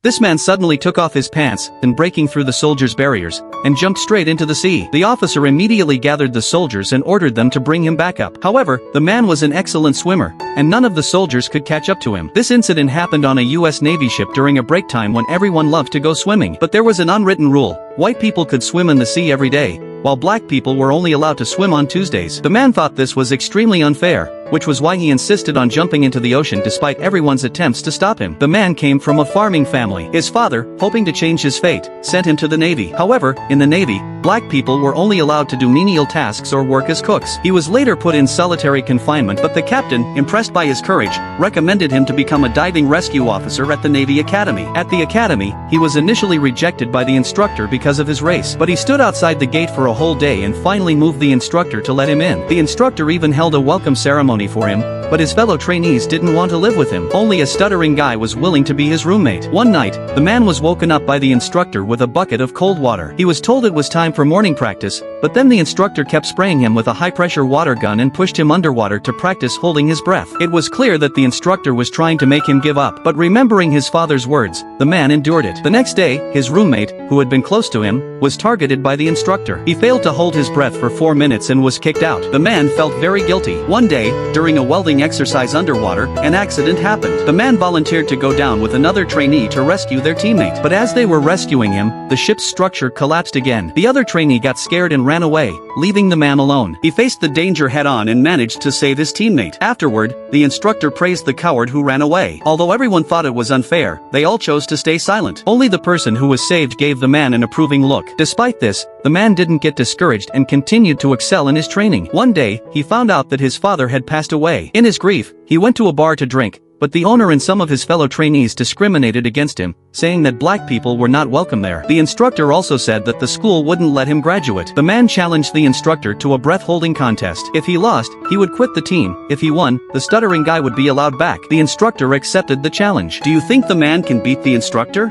This man suddenly took off his pants, and breaking through the soldiers' barriers, and jumped straight into the sea. The officer immediately gathered the soldiers and ordered them to bring him back up. However, the man was an excellent swimmer, and none of the soldiers could catch up to him. This incident happened on a US Navy ship during a break time when everyone loved to go swimming. But there was an unwritten rule: white people could swim in the sea every day, while black people were only allowed to swim on Tuesdays. The man thought this was extremely unfair, which was why he insisted on jumping into the ocean despite everyone's attempts to stop him. The man came from a farming family. His father, hoping to change his fate, sent him to the Navy. However, in the Navy, black people were only allowed to do menial tasks or work as cooks. He was later put in solitary confinement, but the captain, impressed by his courage, recommended him to become a diving rescue officer at the Navy Academy. At the academy, he was initially rejected by the instructor because of his race, but he stood outside the gate for a whole day and finally moved the instructor to let him in. The instructor even held a welcome ceremony for him, but his fellow trainees didn't want to live with him. Only a stuttering guy was willing to be his roommate. One night, the man was woken up by the instructor with a bucket of cold water. He was told it was time for morning practice, but then the instructor kept spraying him with a high-pressure water gun and pushed him underwater to practice holding his breath. It was clear that the instructor was trying to make him give up, but remembering his father's words, the man endured it. The next day, his roommate, who had been close to him, was targeted by the instructor. He failed to hold his breath for 4 minutes and was kicked out. The man felt very guilty. One day, during a welding exercise underwater, an accident happened. The man volunteered to go down with another trainee to rescue their teammate. But as they were rescuing him, the ship's structure collapsed again. The other trainee got scared and ran away, leaving the man alone. He faced the danger head-on and managed to save his teammate. Afterward, the instructor praised the coward who ran away. Although everyone thought it was unfair, they all chose to stay silent. Only the person who was saved gave the man an approving look. Despite this, the man didn't get discouraged and continued to excel in his training. One day, he found out that his father had passed away. In his grief, he went to a bar to drink, but the owner and some of his fellow trainees discriminated against him, saying that black people were not welcome there. The instructor also said that the school wouldn't let him graduate. The man challenged the instructor to a breath-holding contest. If he lost, he would quit the team. If he won, the stuttering guy would be allowed back. The instructor accepted the challenge. Do you think the man can beat the instructor?